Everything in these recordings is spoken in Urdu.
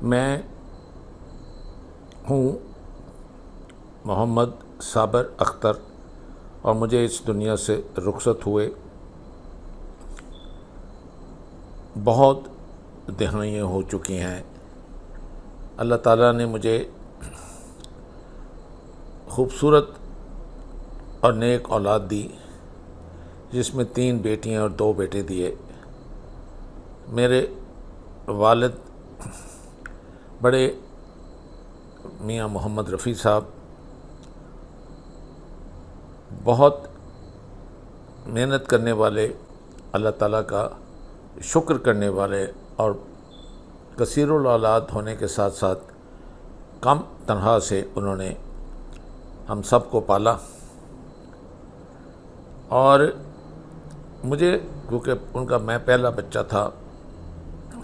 میں ہوں محمد صابر اختر اور مجھے اس دنیا سے رخصت ہوئے بہت دہائیاں ہو چکی ہیں۔ اللہ تعالیٰ نے مجھے خوبصورت اور نیک اولاد دی، جس میں 3 بیٹیاں اور 2 بیٹے دیے۔ میرے والد بڑے میاں محمد رفیع صاحب بہت محنت کرنے والے، اللہ تعالیٰ کا شکر کرنے والے اور کثیر الاولاد ہونے کے ساتھ ساتھ کم تنخواہ سے انہوں نے ہم سب کو پالا، اور مجھے کیونکہ ان کا میں پہلا بچہ تھا،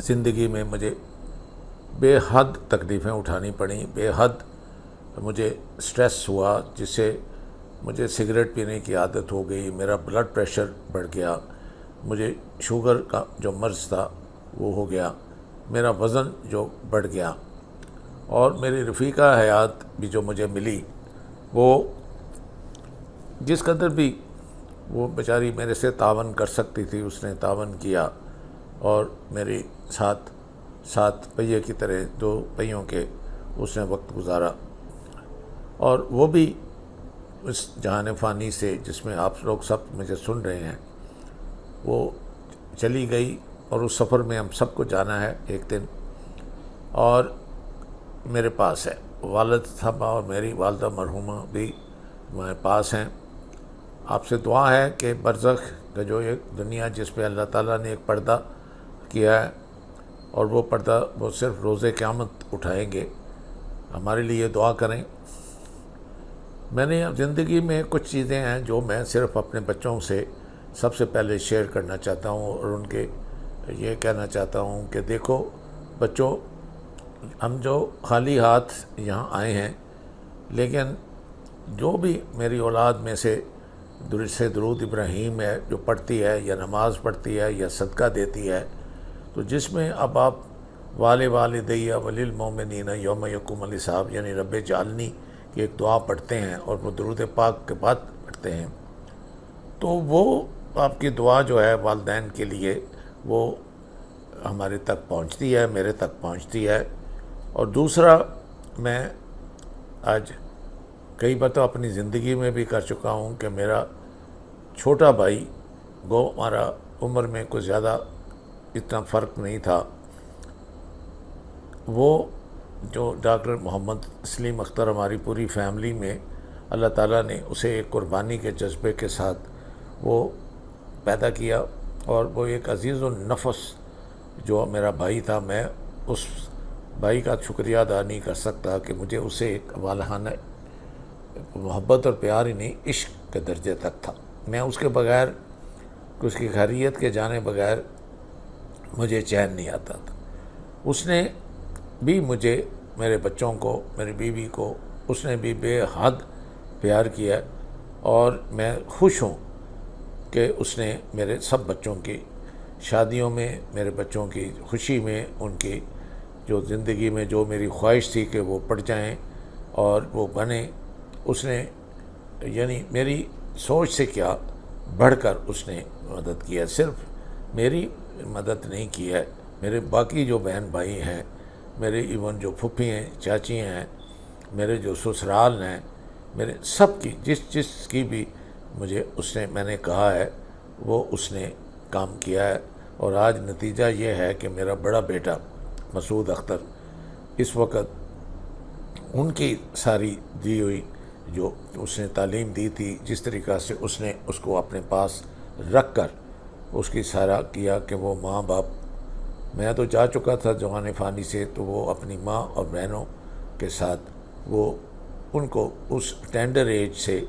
زندگی میں مجھے بے حد تکلیفیں اٹھانی پڑیں، بے حد مجھے سٹریس ہوا، جس سے مجھے سگریٹ پینے کی عادت ہو گئی، میرا بلڈ پریشر بڑھ گیا، مجھے شوگر کا جو مرض تھا وہ ہو گیا، میرا وزن جو بڑھ گیا، اور میری رفیقہ حیات بھی جو مجھے ملی، وہ جس قدر بھی وہ بیچاری میرے سے تعاون کر سکتی تھی اس نے تعاون کیا، اور میرے ساتھ پہیے کی طرح 2 پہیوں کے اس نے وقت گزارا، اور وہ بھی اس جہان فانی سے جس میں آپ لوگ سب مجھے سن رہے ہیں وہ چلی گئی، اور اس سفر میں ہم سب کو جانا ہے ایک دن، اور میرے پاس ہے والد صاحبہ اور میری والدہ مرحومہ بھی ہمارے پاس ہیں۔ آپ سے دعا ہے کہ برزخ کا جو ایک دنیا جس پہ اللہ تعالیٰ نے ایک پردہ کیا ہے، اور وہ پردہ وہ صرف روز قیامت اٹھائیں گے، ہمارے لیے دعا کریں۔ میں نے زندگی میں کچھ چیزیں ہیں جو میں صرف اپنے بچوں سے سب سے پہلے شیئر کرنا چاہتا ہوں، اور ان کے یہ کہنا چاہتا ہوں کہ دیکھو بچوں، ہم جو خالی ہاتھ یہاں آئے ہیں، لیکن جو بھی میری اولاد میں سے درود ابراہیم ہے جو پڑھتی ہے، یا نماز پڑھتی ہے، یا صدقہ دیتی ہے، تو جس میں اب آپ والدیہ وللمؤمنین یوم یقوم الحساب یعنی رب جعلنی کی ایک دعا پڑھتے ہیں، اور وہ درود پاک کے بعد پڑھتے ہیں، تو وہ آپ کی دعا جو ہے والدین کے لیے وہ ہمارے تک پہنچتی ہے، میرے تک پہنچتی ہے۔ اور دوسرا، میں آج کئی بار تو اپنی زندگی میں بھی کر چکا ہوں کہ میرا چھوٹا بھائی، گو ہمارا عمر میں کچھ زیادہ اتنا فرق نہیں تھا، وہ جو ڈاکٹر محمد سلیم اختر ہماری پوری فیملی میں اللہ تعالیٰ نے اسے ایک قربانی کے جذبے کے ساتھ وہ پیدا کیا، اور وہ ایک عزیز النفس جو میرا بھائی تھا، میں اس بھائی کا شکریہ ادا نہیں کر سکتا کہ مجھے اسے ایک والہانہ محبت اور پیار ہی نہیں، عشق کے درجے تک تھا۔ میں اس کے بغیر، اس کی خیریت کے جانے بغیر مجھے چین نہیں آتا تھا۔ اس نے بھی مجھے، میرے بچوں کو، میری بیوی کو اس نے بھی بے حد پیار کیا، اور میں خوش ہوں کہ اس نے میرے سب بچوں کی شادیوں میں، میرے بچوں کی خوشی میں، ان کی جو زندگی میں جو میری خواہش تھی کہ وہ پڑھ جائیں اور وہ بنیں، اس نے یعنی میری سوچ سے کیا بڑھ کر اس نے مدد کی ہے۔ صرف میری مدد نہیں کی ہے، میرے باقی جو بہن بھائی ہیں، میرے ایون جو پھپھی ہیں، چاچی ہیں، میرے جو سسرال ہیں، میرے سب کی جس کی بھی مجھے اس نے، میں نے کہا ہے، وہ اس نے کام کیا ہے۔ اور آج نتیجہ یہ ہے کہ میرا بڑا بیٹا مسعود اختر اس وقت ان کی ساری دی ہوئی جو اس نے تعلیم دی تھی، جس طریقہ سے اس نے اس کو اپنے پاس رکھ کر اس کی سارا کیا کہ وہ ماں باپ، میں تو جا چکا تھا جہان فانی سے، تو وہ اپنی ماں اور بہنوں کے ساتھ وہ ان کو اس ٹینڈر ایج سے،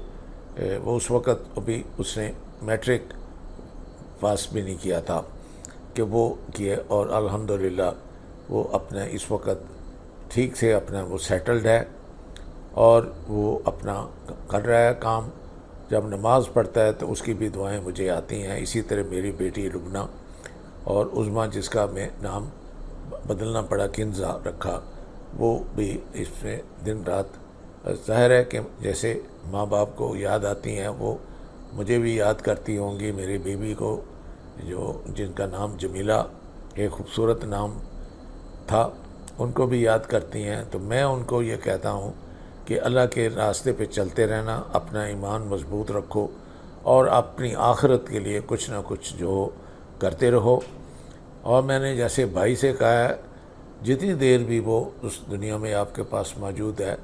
وہ اس وقت ابھی اس نے میٹرک پاس بھی نہیں کیا تھا کہ وہ کیے، اور الحمدللہ وہ اپنا اس وقت ٹھیک سے اپنا وہ سیٹلڈ ہے، اور وہ اپنا کر رہا ہے کام۔ جب نماز پڑھتا ہے تو اس کی بھی دعائیں مجھے آتی ہیں۔ اسی طرح میری بیٹی لبنہ اور عظمیٰ، جس کا میں نام بدلنا پڑا کنزا رکھا، وہ بھی اس میں دن رات ظاہر ہے کہ جیسے ماں باپ کو یاد آتی ہیں وہ مجھے بھی یاد کرتی ہوں گی، میری بیوی کو جو جن کا نام جمیلہ ایک خوبصورت نام تھا ان کو بھی یاد کرتی ہیں۔ تو میں ان کو یہ کہتا ہوں کہ اللہ کے راستے پہ چلتے رہنا، اپنا ایمان مضبوط رکھو اور اپنی آخرت کے لیے کچھ نہ کچھ جو کرتے رہو۔ اور میں نے جیسے بھائی سے کہا ہے، جتنی دیر بھی وہ اس دنیا میں آپ کے پاس موجود ہے،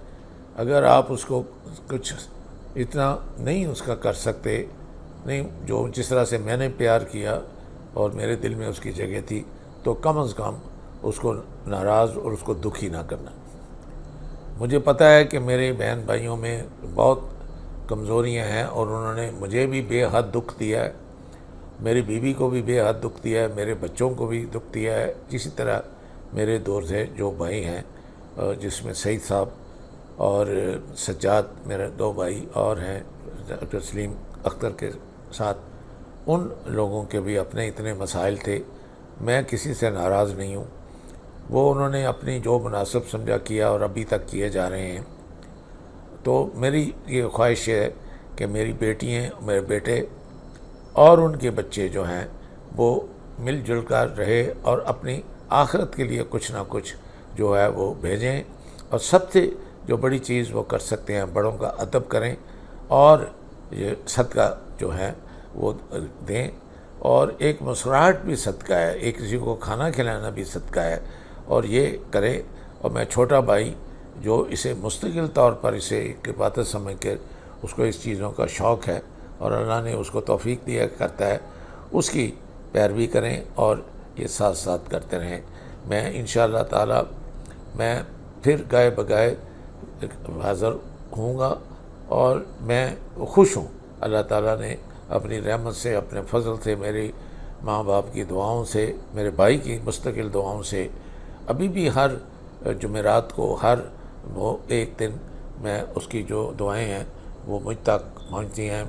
اگر آپ اس کو کچھ اتنا نہیں اس کا کر سکتے، نہیں جو جس طرح سے میں نے پیار کیا اور میرے دل میں اس کی جگہ تھی، تو کم از کم اس کو ناراض اور اس کو دکھی نہ کرنا۔ مجھے پتہ ہے کہ میرے بہن بھائیوں میں بہت کمزوریاں ہیں اور انہوں نے مجھے بھی بے حد دکھ دیا ہے، میری بیوی کو بھی بے حد دکھ دیا ہے، میرے بچوں کو بھی دکھ دیا ہے، اسی طرح میرے دور سے جو بھائی ہیں جس میں سعید صاحب اور سجاد میرے 2 بھائی اور ہیں تسلیم اختر کے ساتھ، ان لوگوں کے بھی اپنے اتنے مسائل تھے۔ میں کسی سے ناراض نہیں ہوں، وہ انہوں نے اپنی جو مناسب سمجھا کیا اور ابھی تک کیے جا رہے ہیں۔ تو میری یہ خواہش ہے کہ میری بیٹیاں، میرے بیٹے اور ان کے بچے جو ہیں وہ مل جل کر رہے اور اپنی آخرت کے لیے کچھ نہ کچھ جو ہے وہ بھیجیں، اور سب سے جو بڑی چیز وہ کر سکتے ہیں بڑوں کا ادب کریں اور یہ صدقہ جو ہے وہ دیں، اور ایک مسکراہٹ بھی صدقہ ہے، ایک کسی کو کھانا کھلانا بھی صدقہ ہے، اور یہ کرے۔ اور میں چھوٹا بھائی جو اسے مستقل طور پر اسے ایک عبادت سمجھ کے اس کو اس چیزوں کا شوق ہے اور اللہ نے اس کو توفیق دیا کرتا ہے، اس کی پیروی کریں اور یہ ساتھ ساتھ کرتے رہیں۔ میں انشاءاللہ تعالی میں پھر گائے بگائے حاضر ہوں گا، اور میں خوش ہوں اللہ تعالیٰ نے اپنی رحمت سے، اپنے فضل سے، میری ماں باپ کی دعاؤں سے، میرے بھائی کی مستقل دعاؤں سے، ابھی بھی ہر جمعرات کو ہر وہ ایک دن میں اس کی جو دعائیں ہیں وہ مجھ تک پہنچتی ہیں۔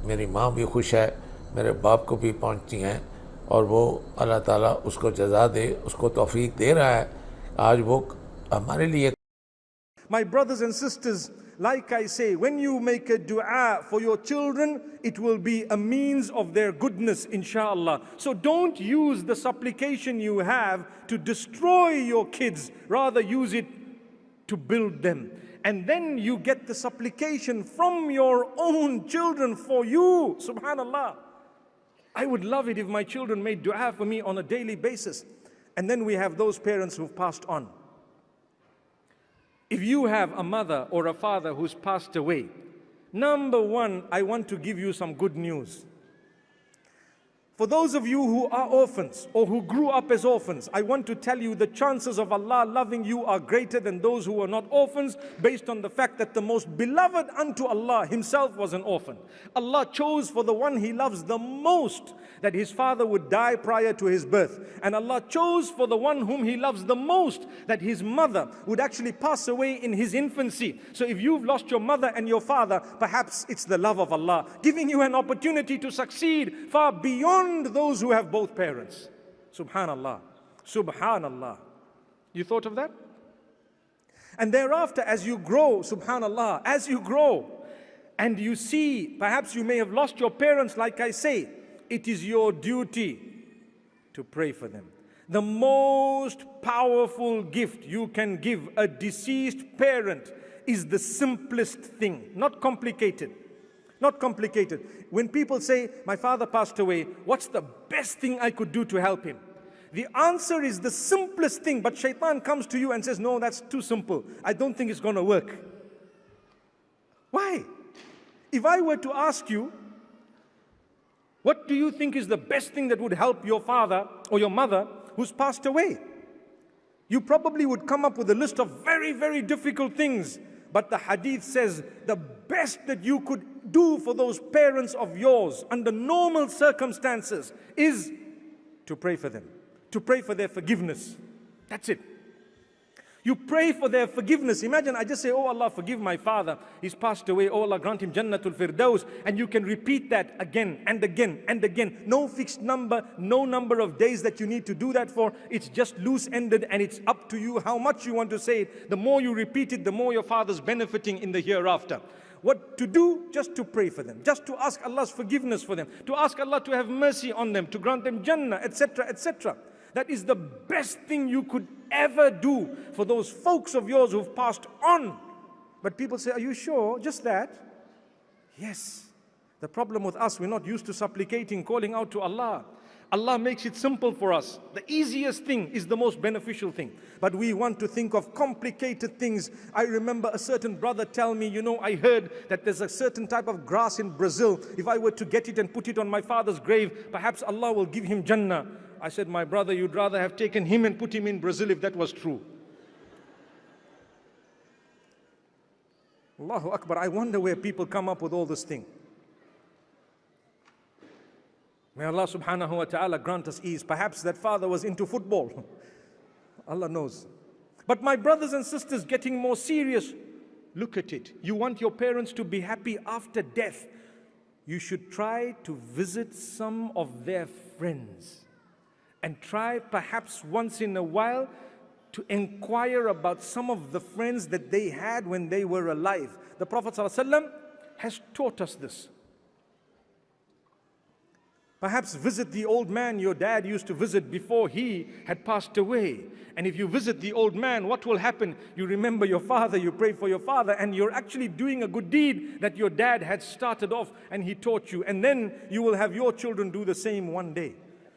میری ماں بھی خوش ہے، میرے باپ کو بھی پہنچتی ہیں، اور وہ اللہ تعالیٰ اس کو جزا دے، اس کو توفیق دے رہا ہے۔ آج وہ ہمارے لیے My brothers and sisters, like I say, when you make a dua for your children, it will be a means of their goodness, inshallah. So don't use the supplication you have to destroy your kids. Rather use it to build them. And then you get the supplication from your own children for you. Subhanallah. I would love it if my children made dua for me on a daily basis. And then we have those parents who've passed on. If you have a mother or a father who's passed away, number one, I want to give you some good news. For those of you who are orphans or who grew up as orphans, I want to tell you the chances of Allah loving you are greater than those who are not orphans, based on the fact that the most beloved unto Allah himself was an orphan. Allah chose for the one he loves the most that his father would die prior to his birth. And Allah chose for the one whom he loves the most that his mother would actually pass away in his infancy. So if you've lost your mother and your father, perhaps it's the love of Allah giving you an opportunity to succeed far beyond those who have both parents. Subhanallah. Subhanallah. You thought of that? And thereafter, as you grow, subhanallah, as you grow and you see, perhaps you may have lost your parents, like I say, it is your duty to pray for them. The most powerful gift you can give a deceased parent is the simplest thing, not complicated. Not complicated. When people say, my father passed away, what's the best thing I could do to help him? The answer is the simplest thing, but shaitan comes to you and says, no, that's too simple. I don't think it's going to work. Why? If I were to ask you, what do you think is the best thing that would help your father or your mother who's passed away? You probably would come up with a list of very, very difficult things. But the hadith says the best that you could do for those parents of yours under normal circumstances is to pray for them, to pray for their forgiveness. That's it. You pray for their forgiveness. Imagine I just say, oh Allah, forgive my father. He's passed away. Oh Allah, grant him Jannatul Firdaus. And you can repeat that again and again and again. No fixed number, no number of days that you need to do that for. It's just loose-ended, and it's up to you how much you want to say it. The more you repeat it, the more your father's benefiting in the hereafter. What to do? Just to pray for them. Just to ask Allah's forgiveness for them. To ask Allah to have mercy on them. To grant them Jannah, etc., etc. That is the best thing you could ever do for those folks of yours who've passed on. But people say, are you sure? Just that? Yes. The problem with us, we're not used to supplicating, calling out to Allah. Allah makes it simple for us. The easiest thing is the most beneficial thing. But we want to think of complicated things. I remember a certain brother tell me, you know, I heard that there's a certain type of grass in Brazil. If I were to get it and put it on my father's grave, perhaps Allah will give him Jannah. I said, my brother, you'd rather have taken him and put him in Brazil if that was true. Allahu Akbar, I wonder where people come up with all this thing. May Allah subhanahu wa ta'ala grant us ease. Perhaps that father was into football. Allah knows. But my brothers and sisters, getting more serious, look at it. You want your parents to be happy after death. You should try to visit some of their friends. And try perhaps once in a while to inquire about some of the friends that they had when they were alive. The Prophet ﷺ has taught us this. Perhaps visit the old man your dad used to visit before he had passed away. And if you visit the old man, what will happen? You remember your father, you pray for your father, and you're actually doing a good deed that your dad had started off and he taught you. And then you will have your children do the same one day.